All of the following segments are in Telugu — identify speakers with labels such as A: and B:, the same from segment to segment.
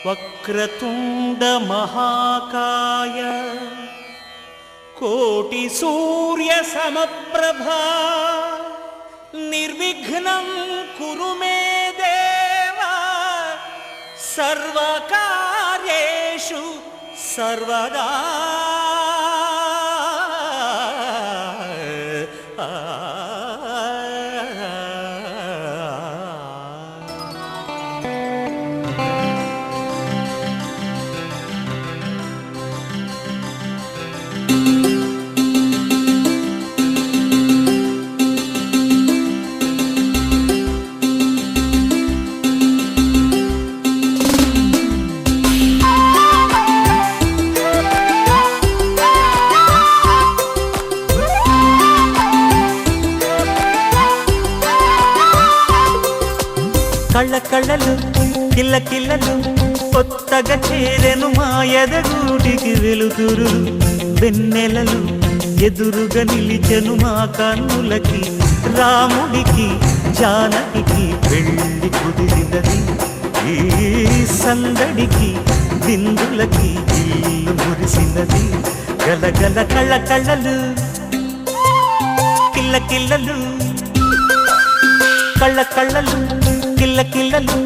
A: వక్రతుండ మహాకాయ కోటి సూర్య సమప్రభా నిర్విఘ్నం కురు మే దేవ సర్వకార్యేషు సర్వదా. కళ్ళ కళ్ళలు కిల్ల కిల్లలు కొత్తగా చేరెను మా ఎదగూటికి వెలుతురు వెన్నెలలు ఎదురుగా నిలిచెను మా కన్నులకి. రాముడికి జానకి పెళ్ళి కుదిరినది. ఈ సందడికి బిందులకి ఇల్లు మురిసినది. గలగల కళ్ళ కళ్ళలు కిల్ల కిల్లలు కళ్ళ కళ్ళలు కిల్ల కిల్లలు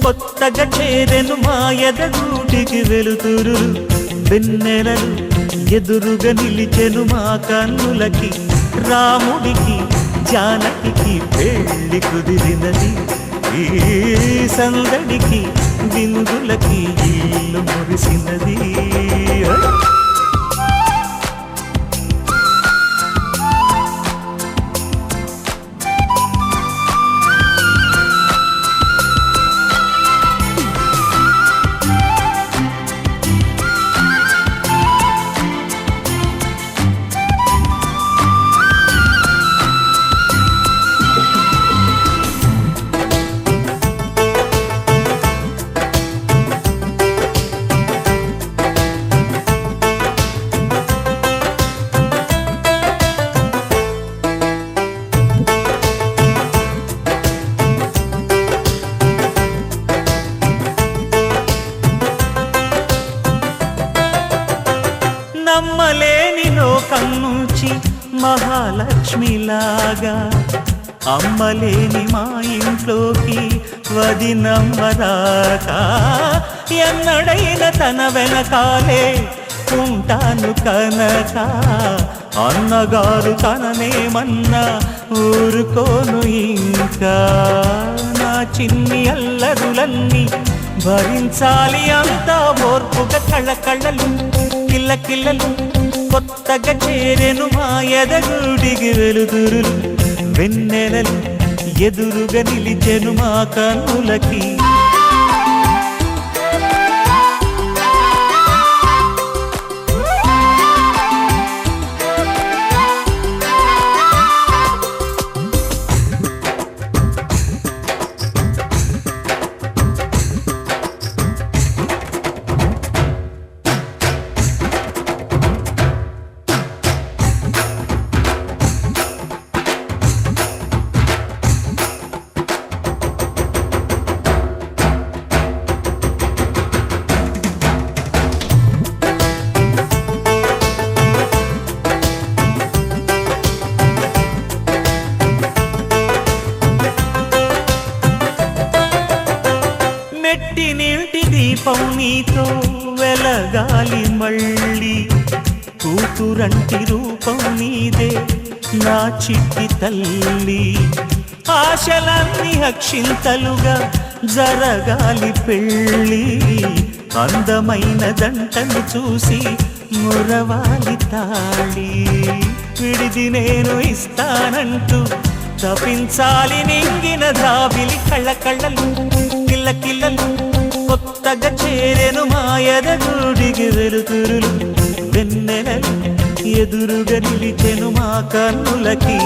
A: కొత్తగా చేరెను మా ఎదగూటికి వెలుతురు వెన్నెలలు ఎదురుగా నిలిచెను మా కన్నులకి. రాముడికి జానకి పెళ్ళి కుదిరినది. ఈ సందడికి బిందులకి ఇల్లు మురిసినది. నమ్మలేని లోకం నుంచి మహాలక్ష్మిలాగా అమ్మలేని మా ఇంట్లోకి వదినమ్మరాకా. ఎన్నడైన తన వెనకాలే ఉంటాను కనుక అన్నగారు తననేమన్నా ఊరుకోను ఇంకా. నా చిన్ని అల్లరులన్నీ భరించాలి అంతా ఓర్పుగా. కళ్ళ కళ్ళలు కిల్ల కిల్లలు కొత్తగా చేరెను మా ఎదగూడికి వెలుతురులు వెన్నెలలు ఎదురుగా నిలిచెను మా కన్నులకి. మెట్టి నీటి దీపం నీతో వెలగాలి మళ్ళీ. కూతురంటి రూపం నీదే నా చిట్టి తల్లి. ఆశలన్నీ అక్షింతలుగా జరగాలి పెళ్ళి. అందమైన దంటను చూసి మురవాలి తాళి. విడిది నేను ఇస్తానంటూ తపించాలి నింగిన దాబిలి. కళ్ళ కళ్ళలు కిల్ల కిల్లలు కొత్తగా చేరెను మా ఎదగూడికి వెలుతురులు వెన్నెలలు ఎదురుగా నిలిచెను మా కన్నులకి.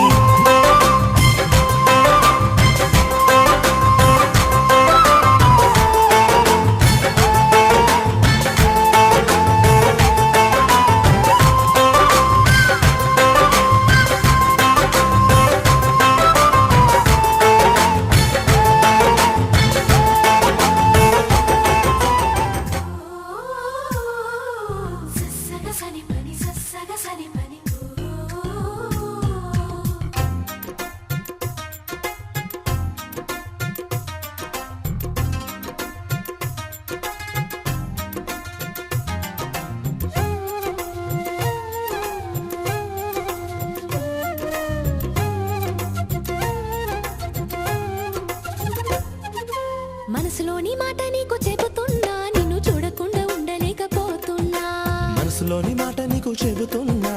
A: మనసులోని మాట నీకు చెబుతున్నా,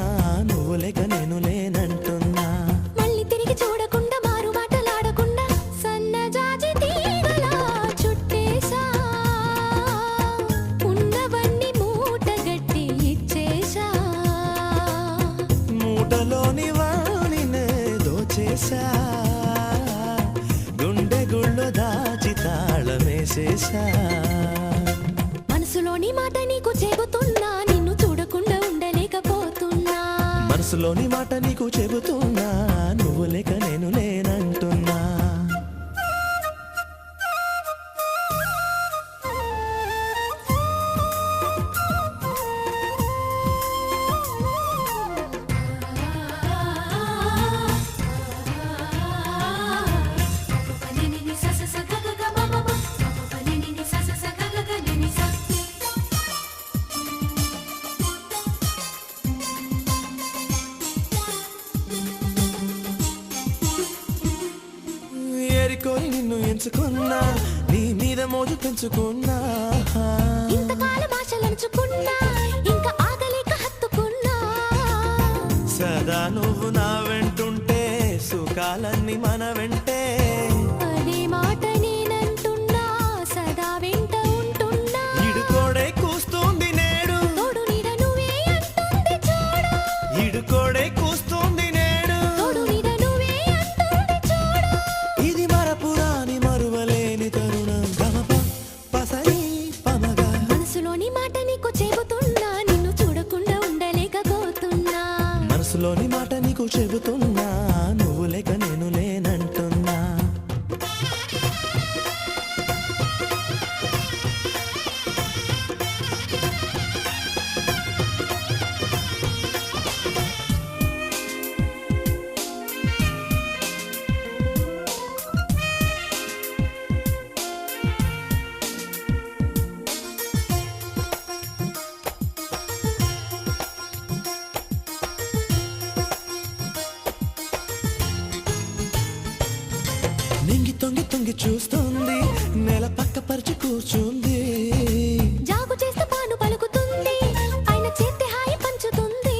A: నువ్వు లేక నేను లేనంటున్నా.
B: మళ్ళీ తిరిగి చూడకుండా మారు మాటలాడకుండా సన్నజాజి తీగలా చుట్టేశా, ఉన్నవన్నీ మూటగట్టి ఇచ్చేశా.
A: మూటలోని వాణినే దోచేశా, గుండె గుళ్ళు దాచి తాళమేసేశా.
B: మనసులోని మాట నీకు చెబుతున్నా, నిన్ను చూడకుండా ఉండలేకపోతున్నా.
A: మనసులోని మాట నీకు చెబుతున్నా, నువ్వు లేక నేను లేనంటున్నా. ఏరికోరి నిన్ను ఎంచుకున్నా, నీ మీద మోజు పెంచుకున్నా.
B: ఇంతకాలం ఆశలంచుకున్నా, ఇంకా ఆగలేక హత్తుకున్నా.
A: సదా నువ్వు నా వెంటుంటే సుఖాలన్నీ మన వెంటే.
B: అదే మాట నేనంటున్నా, సదా వెంట ఉంటున్నా.
A: ఇడుకోడే కూస్తుంది నేడు,
B: తోడు నీడ నువ్వే అంటుంది చూడు.
A: ఇడుకోడే కూస్తుంది నేడు,
B: తోడు నీడ నువ్వే అంటుంది చూడు.
A: ఇది మరపురాని మరువలేని తరుణం. గమప పసరి పమగా.
B: మనసులోని మాట నీకు చెబుతున్నా, నిన్ను చూడకుండా ఉండలేకపోతున్నా.
A: మనసులోని మాట నీకు చెబుతున్నా, నువ్వు లేక నేను లేనంటున్నా. నింగి తొంగి తొంగి చూస్తుంది, నెల పక్క పరిచి కూర్చుంది.
B: జాగు చేస్తే పాను పలుకుతుంది, ఆయన చేతి హాయి పంచుతుంది.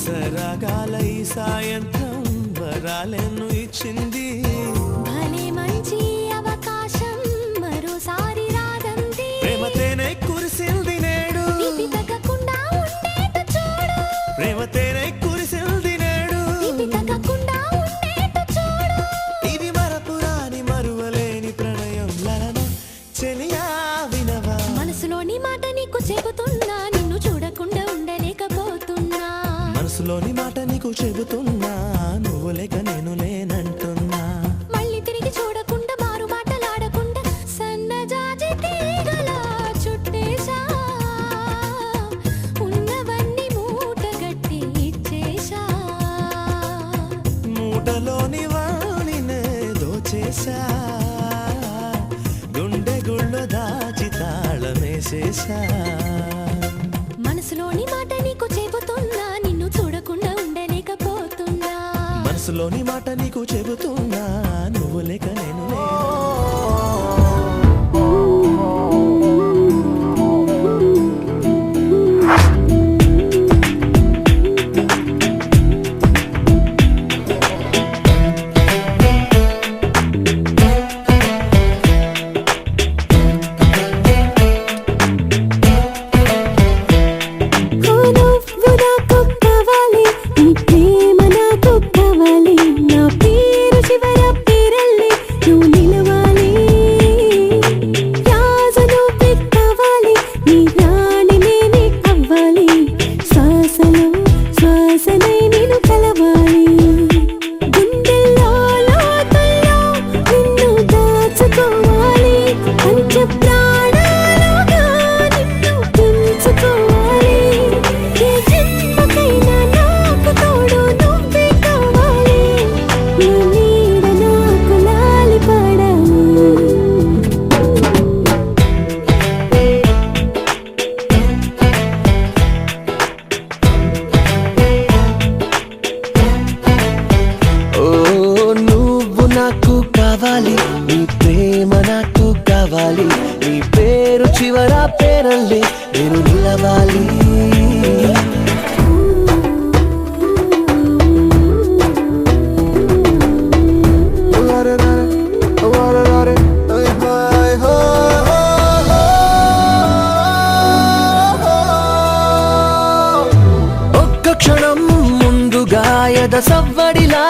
A: సరగాల ఈ సాయంత్రం వరాలెన్ను ఇచ్చింది.
B: భలే మంచి అవకాశం మరోసారి రాదంది.
A: ప్రేమ తేనె కురిసింది నేడు,
B: తీపి తగ్గకుండా ఉండేట్టు చూడు.
A: ప్రేమ తేనె కురిసింది నేడు,
B: తీపి తగ్గకుండా ఉండేట్టు చూడు.
A: ఇది మరపురాని మరువలేని ప్రణయం. లలన చెలియా వినవా.
B: మనసులోని మాట నీకు చెబుతున్నా, నిన్ను చూడకుండా ఉండలేకపోతున్నా.
A: మనసులోని మాట నీకు చెబుతున్నా, నువ్వు లేక నేను లేనంటున్నా.
B: మళ్ళీ తిరిగి చూడకుండా మారు మాటలాడకుండా సన్నజాజి తీగలా చుట్టేశా, ఉన్నవన్నీ మూటగట్టి ఇచ్చేశా.
A: మూటలోని వాణినే దోచేశా, గుండె గుళ్ళు దాచి తాళమేసేశా.
B: మనసులోని మాట నీకు చెబుతున్నా, నిన్ను చూడకుండా ఉండలేకపోతున్నా.
A: మనసులోని మాట నీకు చెబుతున్నా, నువ్వు లేక నేను లేను.
B: నువ్వు నాకు కావాలి, నీ ప్రేమ నాకు కావాలి. నా
A: పేరు చివర పేరల్లే నేను నిలవాలి. ఒక్క క్షణం ముందుగా ఎద సవ్వడిలా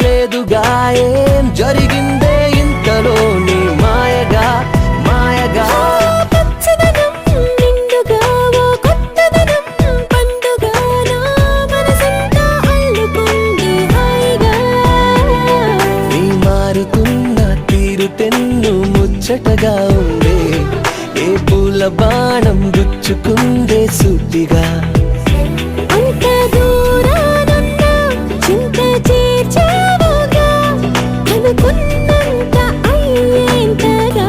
A: లేదుగా ఏం జరిగిందే ఇంతలోని మాయగా మాయగా.
B: పచ్చదనం నిండుగా ఓ కొత్తదనం పండుగ నా మనసంతా అల్లుకుంది హాయిగా.
A: నీ మారుతున్న తీరు తెన్ను ముచ్చటగా ఉందే, ఏ పూల బాణం గుచ్చుకుందే సూటిగా.
B: అంత దూరానున్నా చింత చేర్చావుగా, అనుకున్నంత అయ్యేంతగా.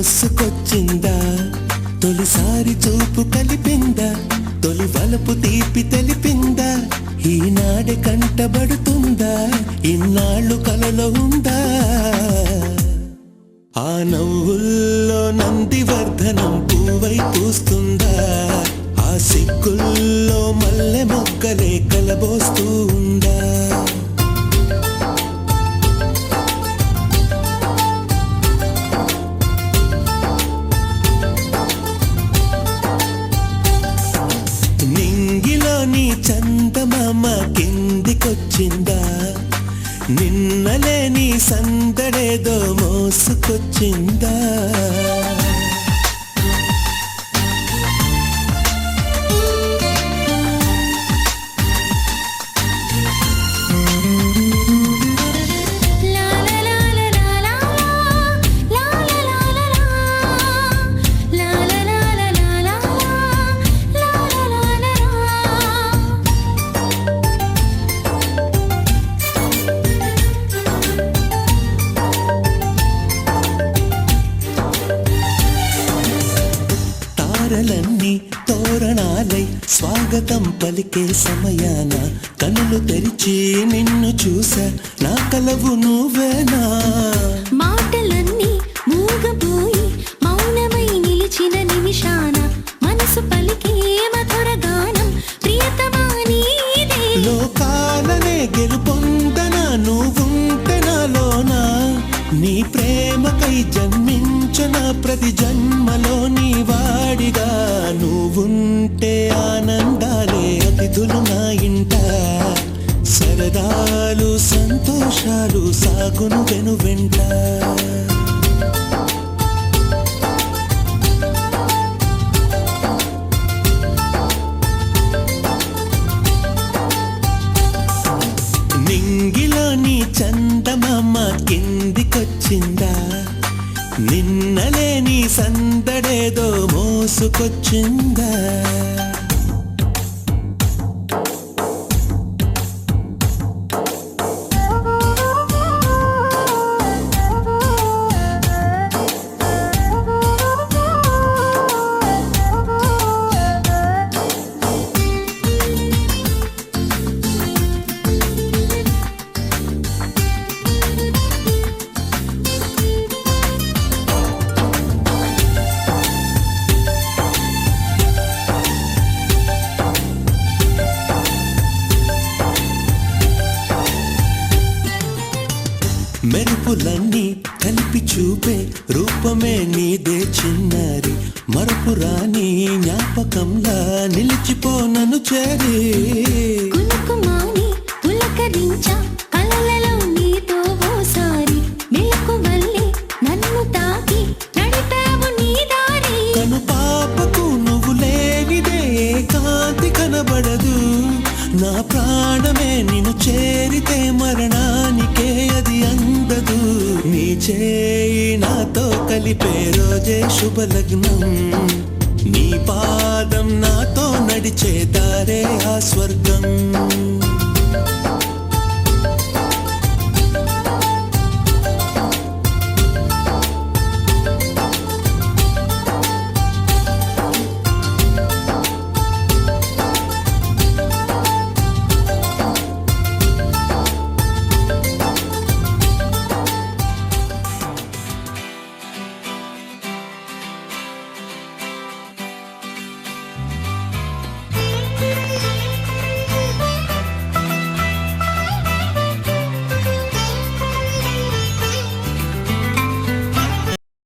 A: మోసుకొచ్చిందా, తొలిసారి చూపు కలిపిందా, తొలి వలపు తీపి తెలిపిందా, ఈనాడే కంటబడుతుందా, ఇన్నాళ్ళు కలలో ఉందా. ఆ నవ్వుల్లో నందివర్ధనం పూవై పూస్తుందా, ఆ సిగ్గుల్లో మల్లె మొగ్గలే కలబోస్తూ ఉందా. నింగిలోని చందమామ కిందికొచ్చిందా, నిన్నలేని సందడేదో మోసుకొచ్చిందా. తారలన్నీ తోరణాలై స్వాగతం పలికే సమయాన కనులు తెరిచి నిన్ను చూసా, నా కలవు నువ్వేనా.
B: మాటలన్నీ మూగపోయి మౌనమై నిలిచిన నిమిషాన మనసు పలికే మధుర గానం ప్రియతమా నీదే.
A: లోకాలనే గెలుపొందనా నువ్వుంటే నాలోనా, నీ ప్రేమకై జన్మించిన ప్రతి జన్మలో నీ వాడిగా. నువ్వుంటే ఆనందాలే అతిథులు నా ఇంట, సరదాలు సంతోషాలు సాగును వెను వెంట. నింగిలోని చందమామ కిందికొచ్చిందా, నిన్నలేని సందడేదో మోసుకొచ్చిందా. మెరుపులన్నీ కలిపి చూపే రూపమే నీదే చిన్నారి, మరపురాని జ్ఞాపకంలా నిలిచిపోనను చేరి.
B: కులుకుమాని పులకరించా కలలలో నీతో ఓసారి, మెలకువల్లే నన్ను తాకి నడిపావు నీ దారి.
A: కను పాపకు నువ్వు లేనిదే కాంతి కనబడదు, నా ప్రాణమే నిన్ను చేరితే మరణానికే అది అందదు. నీ చేయి నాతో కలిపే రోజే శుభలగ్నం, నీ పాదం నాతో నడిచే దారే ఆ స్వర్గం.